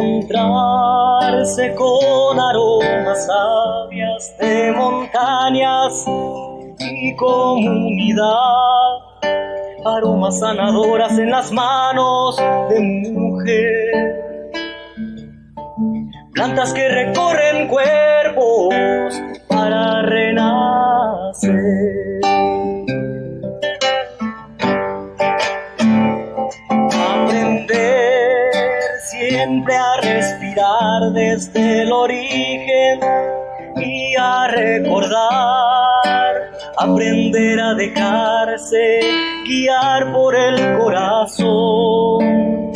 encontrarse con aromas sabias de montañas y comunidad, aromas sanadoras en las manos de mujer, plantas que recorren cuerpos para renacer. Siempre a respirar desde el origen y a recordar, aprender a dejarse guiar por el corazón,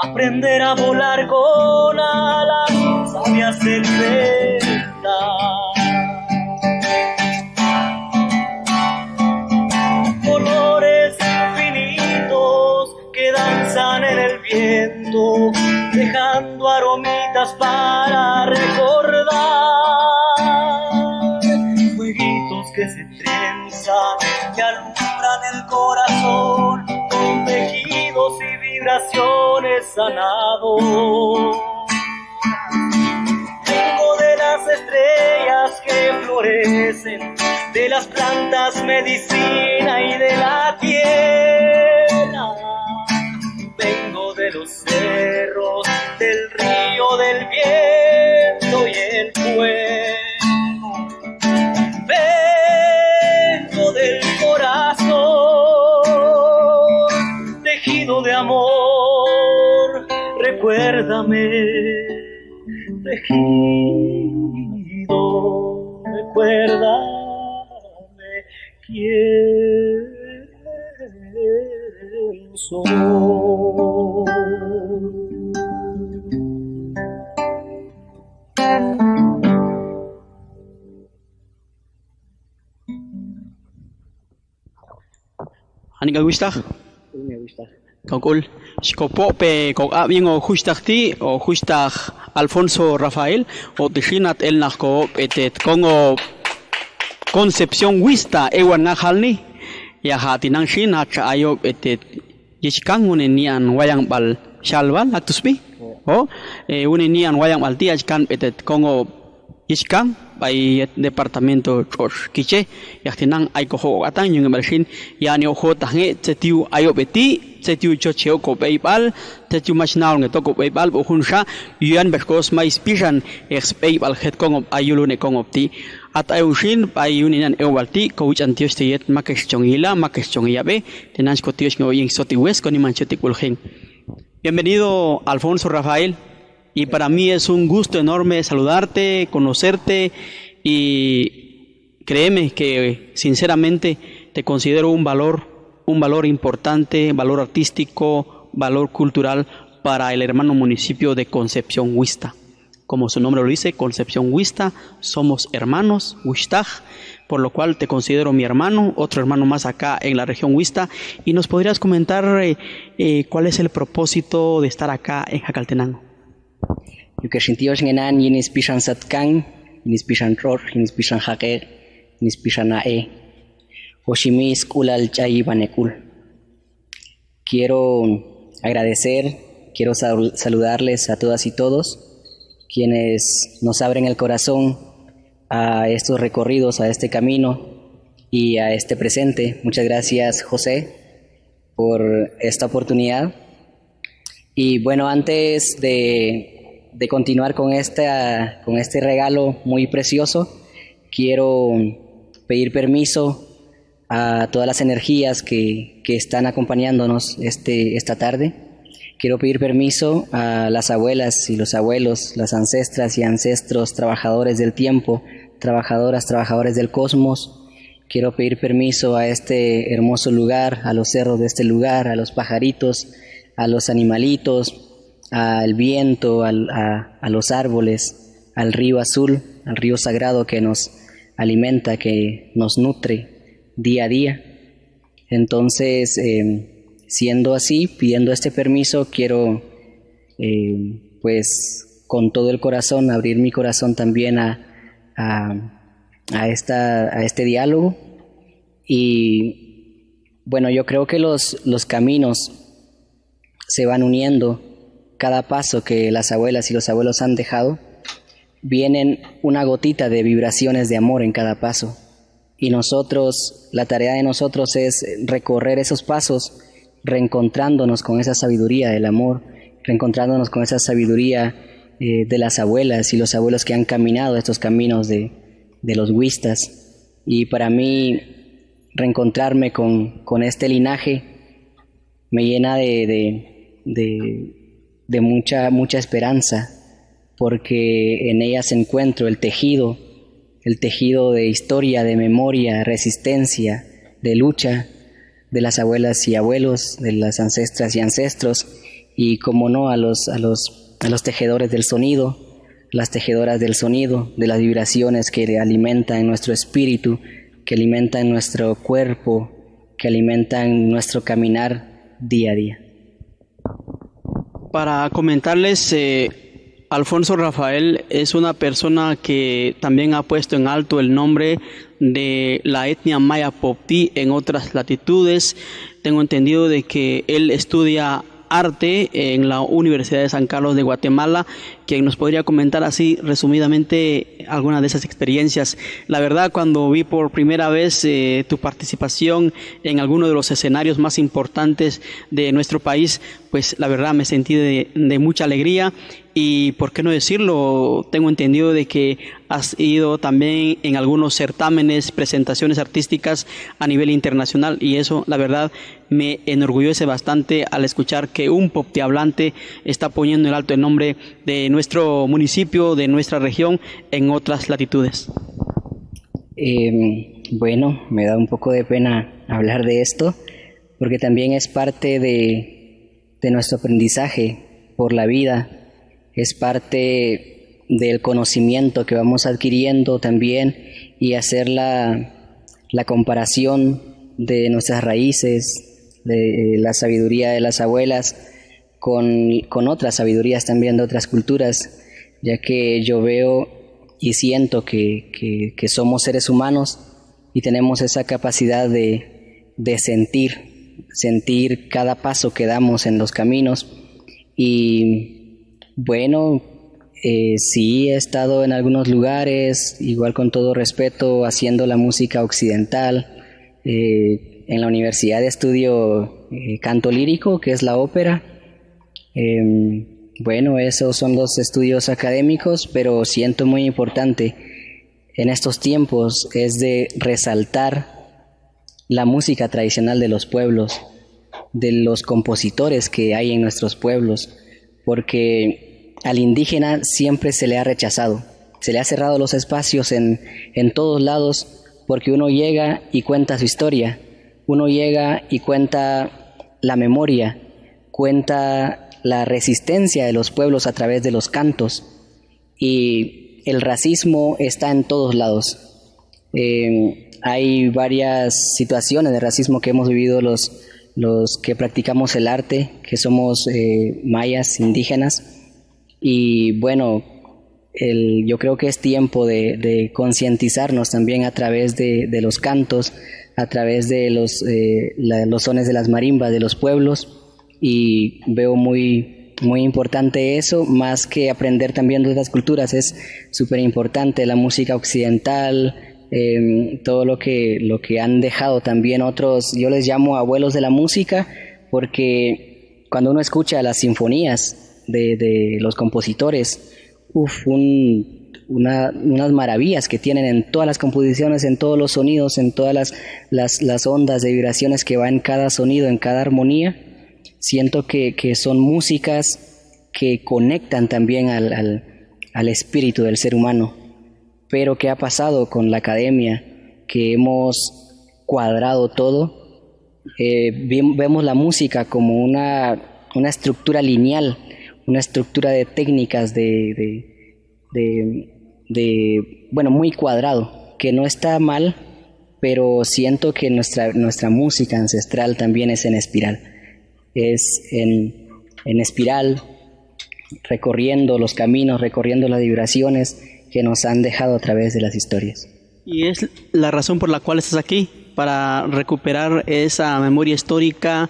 aprender a volar con alas sabias del libertad. Danzan en el viento, dejando aromitas para recordar, fueguitos que se trenzan, que alumbran el corazón con tejidos y vibraciones sanados. Vengo de las estrellas que florecen, de las plantas medicina y de la tierra. Vengo de los cerros, del río, del viento y el fuego. Vengo del corazón, tejido de amor. Recuérdame, tejido, recuérdame quién soy. Ani ka gusta? Kakul. Skopo pe kok abing o gustachti o gustach Alfonso Rafael o tijinat el nakko etet kongo Concepción Huista ewan nahalni ya hatinang shin hat ayo etet yishkang unenian wayang bal shalwal atusbi o unenian wayang bal tiach kan etet kongo yishkang by departamento George kiche yaktinang ay ko ho atang yung balshin yani ho tange tetiu ayo beti tetiu chocheo ko beibal tetiu machnal nge to ko beibal bo hunsha yuan berkos mais pisan expeibal het kongo ayulu ne kongo ti at ayushin by uninan ewalti ko wich antios tiyet makesh chongila makesh chongiyabe tenans ko tios ngo yin soti west ko ni manchoti kulhin. Bienvenido Alfonso Rafael. Y para mí es un gusto enorme saludarte, conocerte y créeme que sinceramente te considero un valor importante, valor artístico, valor cultural para el hermano municipio de Concepción Huista. Como su nombre lo dice, Concepción Huista, somos hermanos, Huistaj, por lo cual te considero mi hermano, otro hermano más acá en la región Huista. Y nos podrías comentar cuál es el propósito de estar acá en Jacaltenango. Yukashintios ngenan yinis pishan satkan, yinis pishan ror, yinis pishan hake, yinis pishan ae. Oshimis kulal chay banekul. Quiero agradecer, quiero saludarles a todas y todos quienes nos abren el corazón a estos recorridos, a este camino y a este presente. Muchas gracias, José, por esta oportunidad. Y bueno, antes de continuar con este regalo muy precioso, quiero pedir permiso a todas las energías que están acompañándonos esta tarde. Quiero pedir permiso a las abuelas y los abuelos, las ancestras y ancestros, trabajadores del tiempo, trabajadoras, trabajadores del cosmos. Quiero pedir permiso a este hermoso lugar, a los cerros de este lugar, a los pajaritos, a los animalitos, al viento, a los árboles, al río azul, al río sagrado que nos alimenta, que nos nutre día a día. Entonces, siendo así, pidiendo este permiso, quiero pues con todo el corazón abrir mi corazón también a este diálogo. Y bueno, yo creo que los caminos se van uniendo cada paso que las abuelas y los abuelos han dejado, vienen una gotita de vibraciones de amor en cada paso. Y nosotros, la tarea de nosotros es recorrer esos pasos, reencontrándonos con esa sabiduría del amor, reencontrándonos con esa sabiduría de las abuelas y los abuelos que han caminado estos caminos de los huistas. Y para mí, reencontrarme con este linaje me llena de mucha esperanza, porque en ellas encuentro el tejido de historia, de memoria, resistencia, de lucha de las abuelas y abuelos, de las ancestras y ancestros, y como no a los tejedores del sonido, las tejedoras del sonido, de las vibraciones que alimentan nuestro espíritu, que alimentan nuestro cuerpo, que alimentan nuestro caminar día a día. Para comentarles, Alfonso Rafael es una persona que también ha puesto en alto el nombre de la etnia maya Poptí en otras latitudes. Tengo entendido de que él estudia arte en la Universidad de San Carlos de Guatemala, que nos podría comentar así resumidamente algunas de esas experiencias. La verdad, cuando vi por primera vez tu participación en alguno de los escenarios más importantes de nuestro país, pues la verdad me sentí de mucha alegría. Y por qué no decirlo, tengo entendido de que has ido también en algunos certámenes, presentaciones artísticas a nivel internacional, y eso la verdad me enorgullece bastante al escuchar que un popti hablante está poniendo en alto el nombre de nuestro municipio, de nuestra región, en otras latitudes. Bueno, me da un poco de pena hablar de esto, porque también es parte de nuestro aprendizaje por la vida. Es parte del conocimiento que vamos adquiriendo también, y hacer la comparación de nuestras raíces, de la sabiduría de las abuelas con otras sabidurías también de otras culturas, ya que yo veo y siento que somos seres humanos y tenemos esa capacidad de sentir cada paso que damos en los caminos. Y bueno, sí he estado en algunos lugares, igual con todo respeto, haciendo la música occidental. En la universidad estudio canto lírico, que es la ópera. Bueno, esos son los estudios académicos, pero siento muy importante en estos tiempos es de resaltar la música tradicional de los pueblos, de los compositores que hay en nuestros pueblos, porque al indígena siempre se le ha rechazado, se le ha cerrado los espacios en todos lados, porque uno llega y cuenta su historia, uno llega y cuenta la memoria, cuenta la resistencia de los pueblos a través de los cantos, y el racismo está en todos lados. Hay varias situaciones de racismo que hemos vivido los que practicamos el arte, que somos mayas, indígenas, y bueno, yo creo que es tiempo de concientizarnos también a través de los cantos, a través de los sones de las marimbas de los pueblos, y veo muy importante eso, más que aprender también de otras culturas. Es súper importante la música occidental, todo lo que han dejado también otros, yo les llamo abuelos de la música, porque cuando uno escucha las sinfonías de los compositores, unas maravillas que tienen en todas las composiciones, en todos los sonidos, en todas las ondas de vibraciones que va en cada sonido, en cada armonía. Siento que son músicas que conectan también al espíritu del ser humano. Pero ¿qué ha pasado con la academia? Que hemos cuadrado todo. Vemos la música como una estructura lineal, una estructura de técnicas bueno, muy cuadrado, que no está mal, pero siento que nuestra música ancestral también es en espiral. Es en espiral, recorriendo los caminos, recorriendo las vibraciones que nos han dejado a través de las historias. Y es la razón por la cual estás aquí, para recuperar esa memoria histórica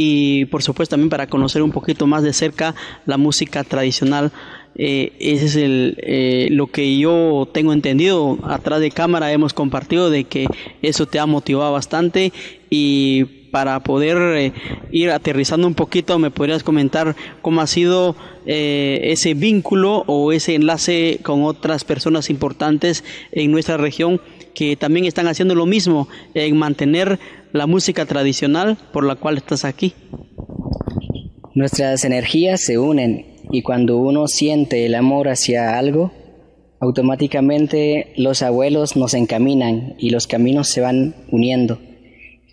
y por supuesto también para conocer un poquito más de cerca la música tradicional. Ese es lo que yo tengo entendido. Atrás de cámara hemos compartido de que eso te ha motivado bastante, y para poder ir aterrizando un poquito, ¿me podrías comentar cómo ha sido ese vínculo o ese enlace con otras personas importantes en nuestra región que también están haciendo lo mismo en mantener la música tradicional por la cual estás aquí? Nuestras energías se unen, y cuando uno siente el amor hacia algo, automáticamente los abuelos nos encaminan y los caminos se van uniendo.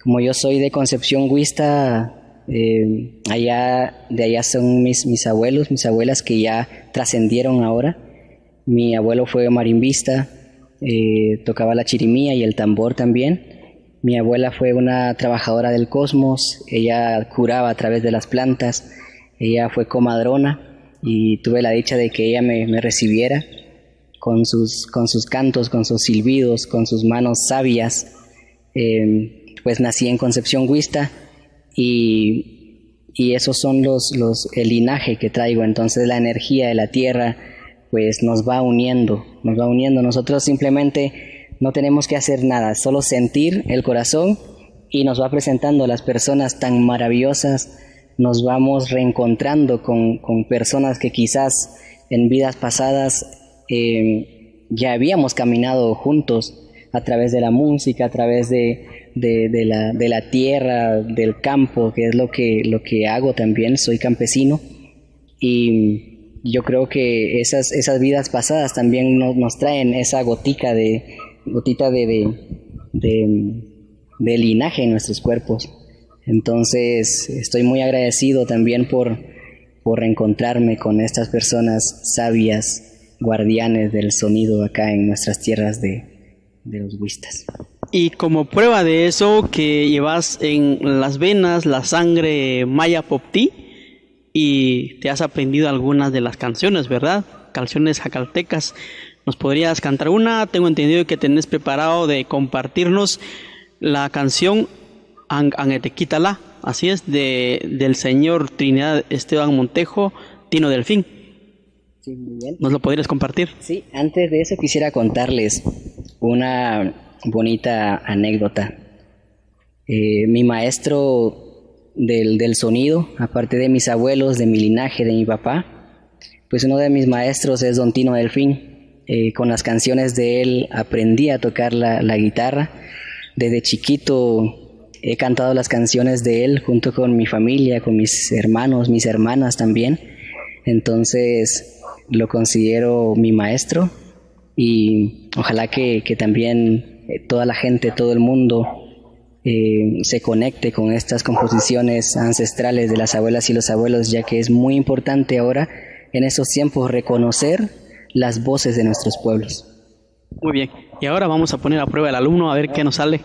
Como yo soy de Concepción Huista, de allá son mis abuelos, mis abuelas que ya trascendieron ahora. Mi abuelo fue marimbista, tocaba la chirimía y el tambor también. Mi abuela fue una trabajadora del cosmos, ella curaba a través de las plantas, ella fue comadrona, y tuve la dicha de que ella me recibiera con sus cantos, con sus silbidos, con sus manos sabias. Pues nací en Concepción Huista, y esos son el linaje que traigo. Entonces la energía de la tierra pues nos va uniendo. Nosotros simplemente no tenemos que hacer nada, solo sentir el corazón, y nos va presentando las personas tan maravillosas. Nos vamos reencontrando con personas que quizás en vidas pasadas ya habíamos caminado juntos a través de la música, a través de la tierra, del campo, que es lo que hago también. Soy campesino, y yo creo que esas vidas pasadas también nos traen esa gotita de linaje en nuestros cuerpos. Entonces estoy muy agradecido también por reencontrarme con estas personas sabias, guardianes del sonido acá en nuestras tierras de los huistas. Y como prueba de eso, que llevas en las venas la sangre maya poptí, y te has aprendido algunas de las canciones, ¿verdad? Canciones jacaltecas. ¿Nos podrías cantar una? Tengo entendido que tenés preparado de compartirnos la canción Angetequítala, así es, del señor Trinidad Esteban Montejo, Tino Delfín. Sí, muy bien. ¿Nos lo podrías compartir? Sí, antes de eso quisiera contarles una bonita anécdota. Mi maestro del sonido, aparte de mis abuelos, de mi linaje, de mi papá, pues uno de mis maestros es don Tino Delfín. Con las canciones de él aprendí a tocar la guitarra. Desde chiquito he cantado las canciones de él junto con mi familia, con mis hermanos, mis hermanas también. Entonces lo considero mi maestro, y ojalá que también toda la gente, todo el mundo se conecte con estas composiciones ancestrales de las abuelas y los abuelos, ya que es muy importante ahora en estos tiempos reconocer las voces de nuestros pueblos. Muy bien, y ahora vamos a poner a prueba al alumno a ver qué nos sale.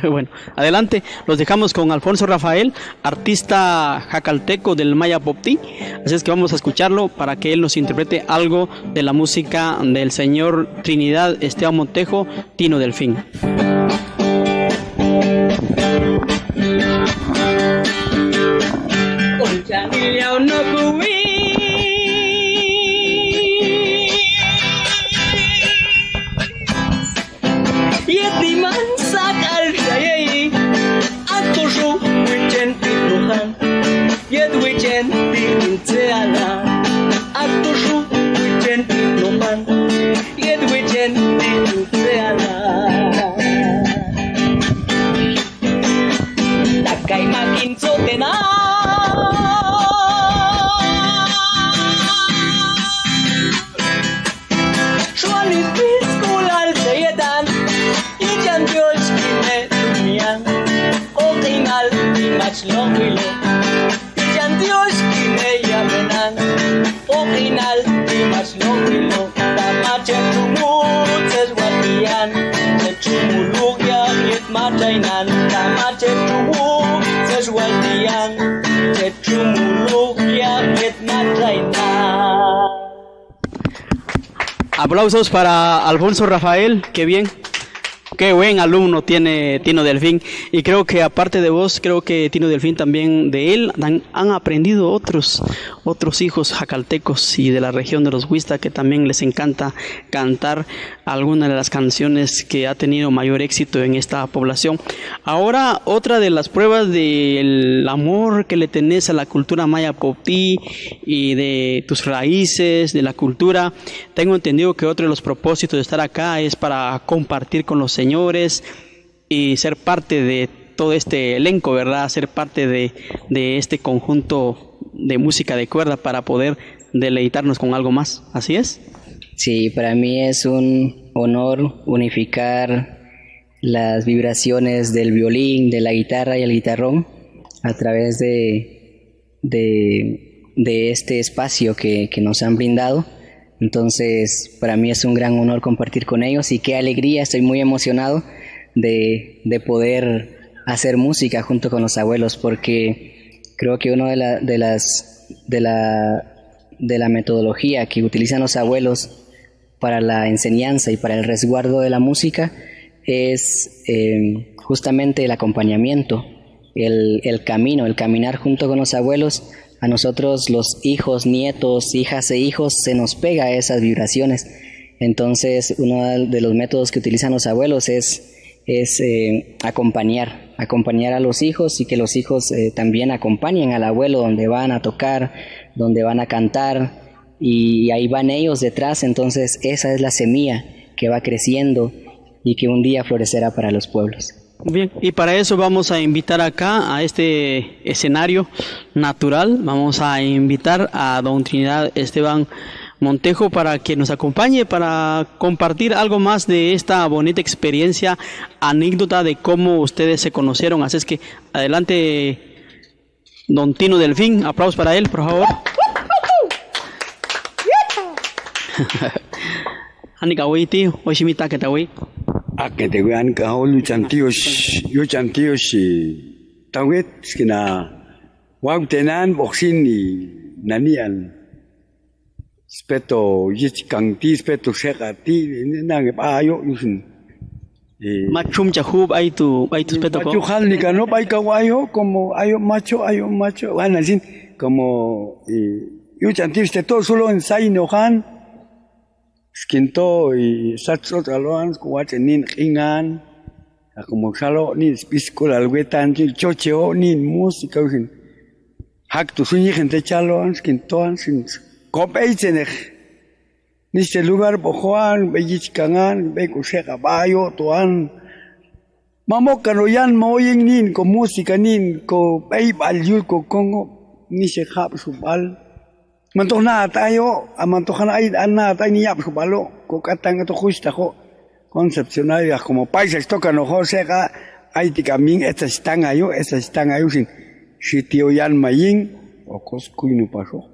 Bueno, adelante, los dejamos con Alfonso Rafael, artista jacalteco del Maya Poptí. Así es que vamos a escucharlo para que él nos interprete algo de la música del señor Trinidad Esteban Montejo, Tino Delfín. Aplausos para Alfonso Rafael, qué bien. Qué buen alumno tiene Tino Delfín. Y creo que aparte de vos, creo que Tino Delfín también de él han aprendido otros hijos jacaltecos y de la región de los Huista que también les encanta cantar algunas de las canciones que ha tenido mayor éxito en esta población. Ahora, otra de las pruebas del amor que le tenés a la cultura maya popí y de tus raíces, de la cultura. Tengo entendido que otro de los propósitos de estar acá es para compartir con los señores y ser parte de todo este elenco, ¿verdad? Ser parte de este conjunto de música de cuerda para poder deleitarnos con algo más. ¿Así es? Sí, para mí es un honor unificar las vibraciones del violín, de la guitarra y el guitarrón a través de este espacio que nos han brindado. Entonces, para mí es un gran honor compartir con ellos y qué alegría, estoy muy emocionado de poder hacer música junto con los abuelos, porque creo que uno de la metodología que utilizan los abuelos para la enseñanza y para el resguardo de la música es justamente el acompañamiento, el camino, el caminar junto con los abuelos. A nosotros los hijos, nietos, hijas e hijos se nos pega esas vibraciones. Entonces uno de los métodos que utilizan los abuelos es acompañar a los hijos y que los hijos también acompañen al abuelo donde van a tocar, donde van a cantar, y ahí van ellos detrás. Entonces esa es la semilla que va creciendo y que un día florecerá para los pueblos. Bien, y para eso vamos a invitar acá a este escenario natural, vamos a invitar a don Trinidad Esteban Montejo para que nos acompañe, para compartir algo más de esta bonita experiencia, anécdota de cómo ustedes se conocieron. Así es que adelante, don Tino Delfín, aplausos para él, por favor. Anikawi, tío, hoy sí me está que te voy. Que te vean que yo chantillos tawet kina wag tenan boxin ni nanian speto yichkanti speto sekati nang ayo yusin Machum chahub ay tu speto ko. macho hal ni kano pai kawayo como ayo macho van así como yo chantillos te todo solo en sainohan Skinto y satso taloan kuat nin ingan como salo ni piscola alwetan chocheo ni música usin hak tu suñi gente chaloan skintoan sin kopeizenech ni este lugar bojuan bellichkangan be kusega bayo toan mamokano yan moyin nin con música nin ko beibal yul ko kongo ni se hab subal Mantok na tayo, mantokan ay na tayo niya po balo, ko katang ito kusta ko concepcional como paisas tocan no José ka ay tikaming esta están ayo sin sitio yan mayin o coscuino paso.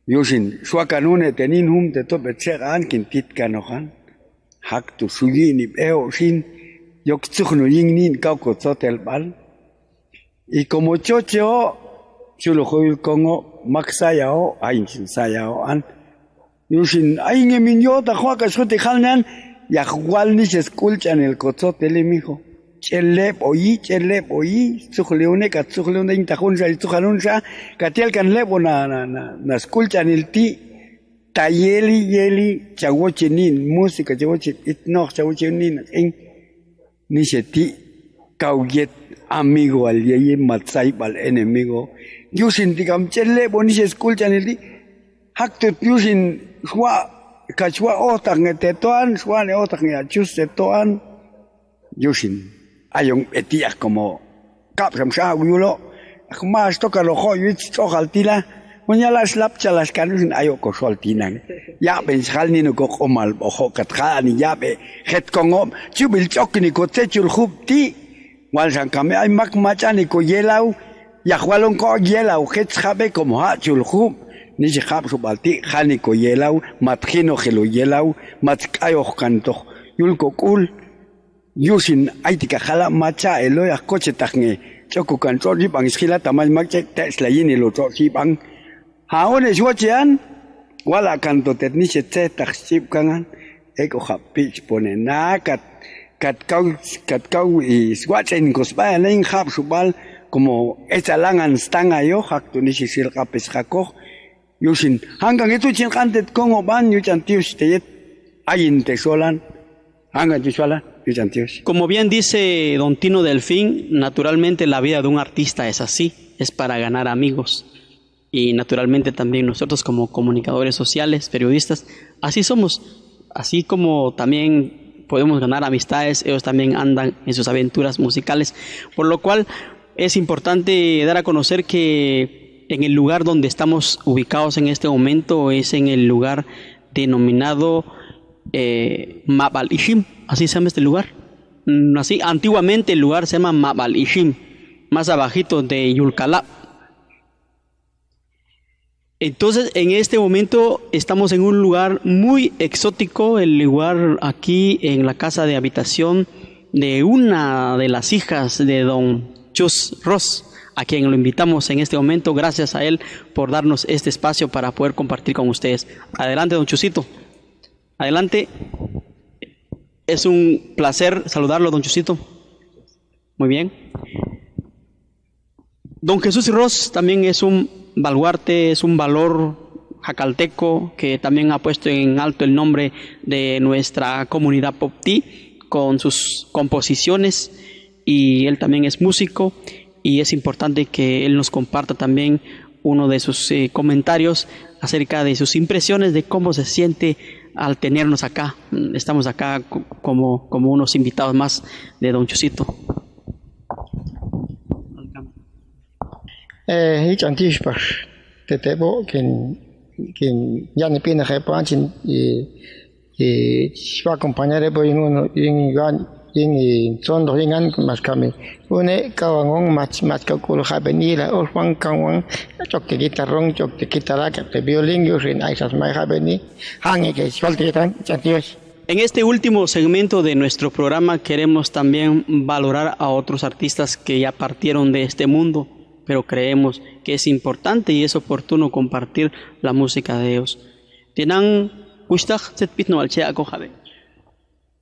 Yo sin suacanune tenin te tope tsegan kintit kanohan hak tu suyi ni peo sin yo ktsukno yin nin kauko totel bal. Y como chocheo chulo hoy kongo maksayao ain sin sayao an yusin ain min yo ta khwaka shote khalnan ya khwal ni school channel ko tele mijo chelep oyi tsukleune ka tsukleune inta khunsa tsukhanunsa katel kan lebo na school channel ti yeli chawochenin música chawoche itno chawochenin ni seti kauget amigo al yeyi matsai bal enemigo yusin tikam chelle boni se school channel di hakto yusin swa kachwa otak ngete toan swa ne otak nge achus te toan yusin ayong etiak como kap sam sa yulo mas toka lo ho yuch tokaltila munyala slap chalas kanusin ayo ko soltinan ya ben khalni no ko omal oho katkani ya be het kongom chubil chokni ko techul khupti wal san kame ay mak machani ko yelau ya khwalon ko yelau het khabe como ha chul khub ni se khab subalti khani ko yelau matkhino khelo yelau matkayo kanto yul ko kul yusin aitika khala macha elo ya coche taknge choko kan chori bang skila tamal makche tesla yini lo chori bang haone shuachian wala kanto tetni se taksip kangan eko khapich pone nakat katkau y swachen cospa len hab subal como esa langan stanga yo hakto ni sisil kapes hakko yusin hanggang itu chin kantet kongo ban yu chantius te ayin te solan hanggang tu solan yu chantius. Como bien dice Don Tino Delfín, naturalmente la vida de un artista es así, es para ganar amigos. Y naturalmente también nosotros como comunicadores sociales, periodistas, así somos. Así como también podemos ganar amistades, ellos también andan en sus aventuras musicales. Por lo cual es importante dar a conocer que en el lugar donde estamos ubicados en este momento es en el lugar denominado Mabal Ishim. Así se llama este lugar. Así, antiguamente el lugar se llama Mabal Ishim, más abajito de Yulcalá. Entonces, en este momento estamos en un lugar muy exótico, el lugar aquí en la casa de habitación de una de las hijas de Don Chus Ross, a quien lo invitamos en este momento. Gracias a él por darnos este espacio para poder compartir con ustedes. Adelante, Don Chusito. Adelante. Es un placer saludarlo, Don Chusito. Muy bien. Don Jesús Ross también es un baluarte, es un valor jacalteco que también ha puesto en alto el nombre de nuestra comunidad Poptí con sus composiciones, y él también es músico, y es importante que él nos comparta también uno de sus comentarios acerca de sus impresiones de cómo se siente al tenernos acá. Estamos acá como unos invitados más de Don Chusito. Hichantishpar, Tetebo, quien ya no tiene repanchin y va a acompañar en son dos en más cami. Une kawangong más calculo jabenila o Juan Kawang, choque guitarrón, choque guitarra, que violín, yo sin aisas más jabení, hangue que sueltan, chantios. En este último segmento de nuestro programa queremos también valorar a otros artistas que ya partieron de este mundo, pero creemos que es importante y es oportuno compartir la música de ellos. ¿Tienen gustag setpitno al chea cojabe?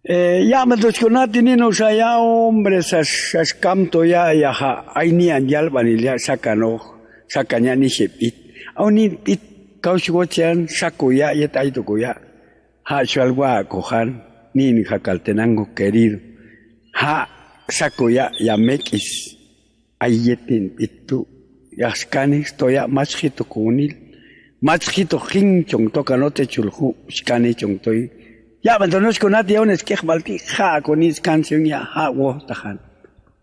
Ya me desconati ni no saya hombre sas camto ya ha ai ni anjal vanilla sakanya ni sepit. Au ni pit kau sugochen sakuya ya tai to kuya. Ha shalwa kohan ni Jacaltenango querido. Ha sakuya ya mekis. Ayetin itu yaskanis toya machito kunil machito jin chong toka note chulhu skani chong toy ya abandonos con atia un skej balti ja con is canción ya ha wo tajan.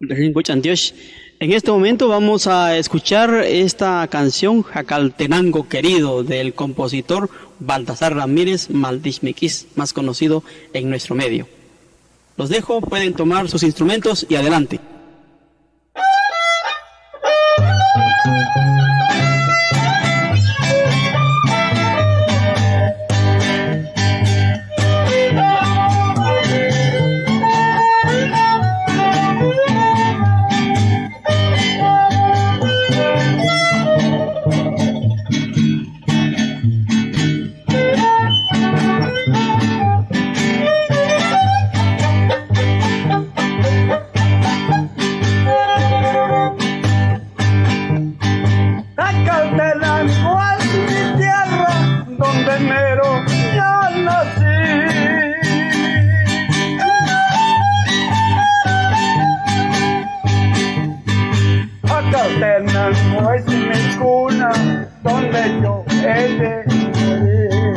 En este momento vamos a escuchar esta canción Jacaltenango querido del compositor Baltasar Ramírez Maldishmequis, más conocido en nuestro medio. Los dejo, pueden tomar sus instrumentos y adelante. Jacaltenango es mi cuna donde yo he de morir.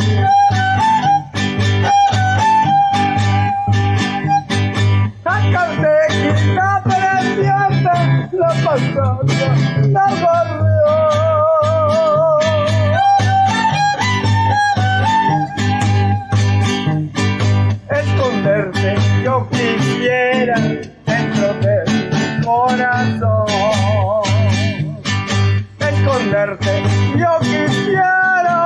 Jacaltequita preciosa, la pasada la barrió. Esconderte yo quisiera dentro de mi corazón. Esconderte yo quisiera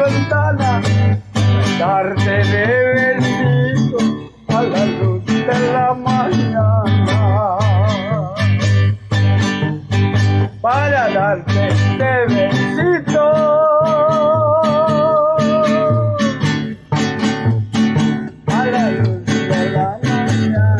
ventana, darte de besito a la luz de la mañana, para darte de besito a la luz de la mañana.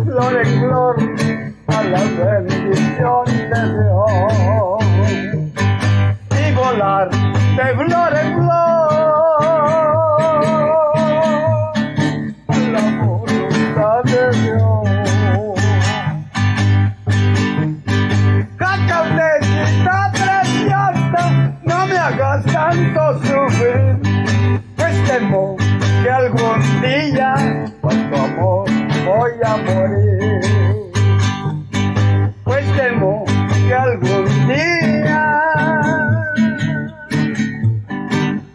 Flor en flor a la bendición de Dios y volar de flor en flor a la voluntad de Dios. Cacaulecita preciosa, no me hagas tanto sufrir, pues temo que algún día por tu amor voy a morir, pues temo que algún día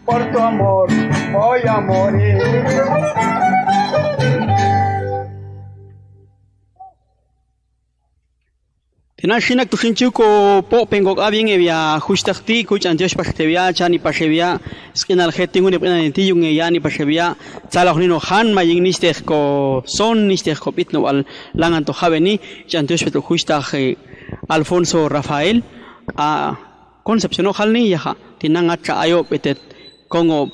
por tu amor voy a morir. Tinashinak tushinchuko po pengok abing evia hustakti kuch antios pashtevia chani pashevia skinal hetingun epnanti yung yani pashevia salahnino han maying nisteh ko son nisteh ko pitno al langan to haveni chantios petu hustah Alfonso Rafael a Concepción halni yaha tinanga cha ayo petet kongo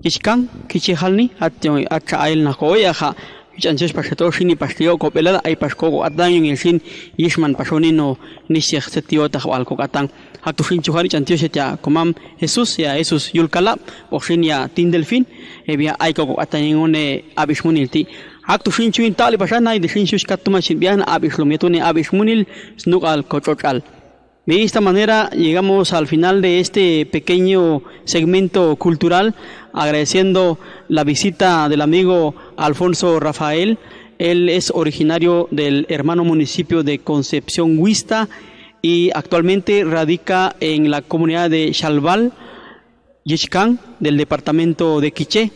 kishkan kichi halni atyo acha ail na ko yaha chances pasheto shini pastio kopelada ay paskogo atang yung shin yishman pasonino nisih setio ta wal ko katang haktu shin chuhari chantio setia komam Jesus ya Jesus yulkala o shin ya tindelfin ebia ay ko atangone abishmunilti haktu shin chuin tali pasana y de shin shush katuma shin bian abishlumetone abishmunil snukal kochokal. De esta manera llegamos al final de este pequeño segmento cultural, agradeciendo la visita del amigo Alfonso Rafael. Él es originario del hermano municipio de Concepción Huista y actualmente radica en la comunidad de Xalval, Yixcán, del departamento de Quiché.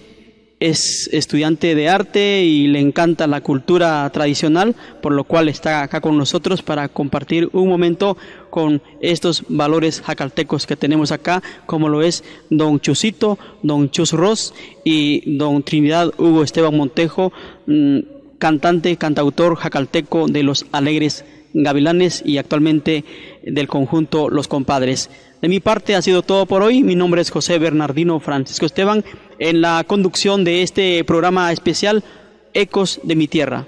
Es estudiante de arte y le encanta la cultura tradicional, por lo cual está acá con nosotros para compartir un momento con estos valores jacaltecos que tenemos acá, como lo es don Chusito, don Chus Ross y don Trinidad Hugo Esteban Montejo, cantante, cantautor jacalteco de los Alegres Gavilanes y actualmente del conjunto Los Compadres. De mi parte ha sido todo por hoy. Mi nombre es José Bernardino Francisco Esteban, en la conducción de este programa especial Ecos de mi Tierra.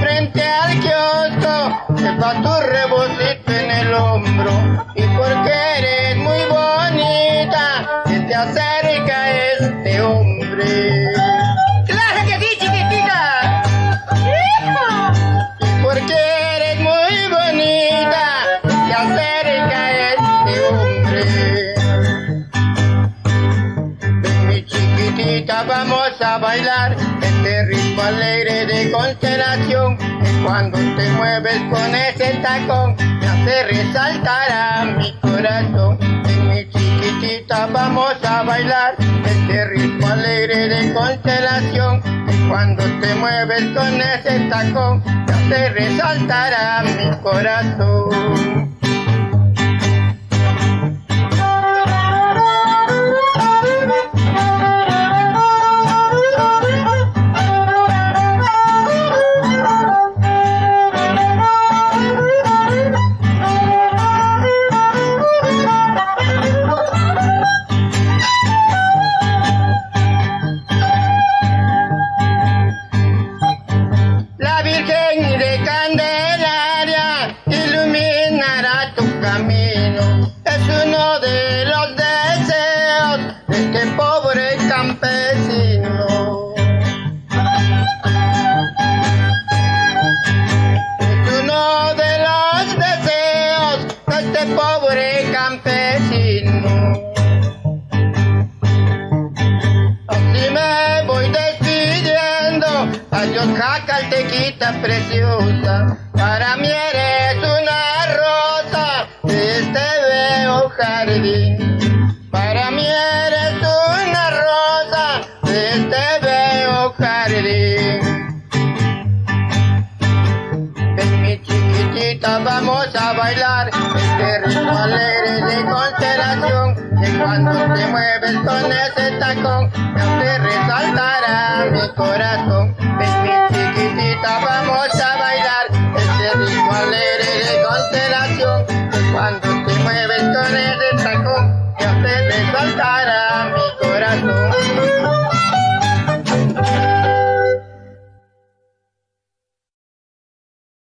Frente al kiosco, rebocito en el hombro y porque eres muy bonita que te acerca este hombre. ¡Claro que sí, chiquitita! Y porque eres muy bonita que te acerca este hombre. Ven mi chiquitita, vamos a bailar este ritmo alegre de constelación. Cuando te mueves con ese tacón, me hace resaltar a mi corazón. En mi chiquitita vamos a bailar este ritmo alegre de constelación. Cuando te mueves con ese tacón, me hace resaltar a mi corazón. La Virgen de Candelaria iluminará tu camino. Es uno de los deseos de este pobre campesino. Es uno de los deseos de este pobre campesino. Así me voy despidiendo. Adiós, jacaltequita preciosa. Para mí eres una rosa de este bello jardín. Para mí eres una rosa de este bello jardín. Ven mi chiquitita, vamos a bailar este ritmo alegre de constelación. Que cuando te mueves con ese tacón, me hace resaltar a mi corazón. Ven mi chiquitita,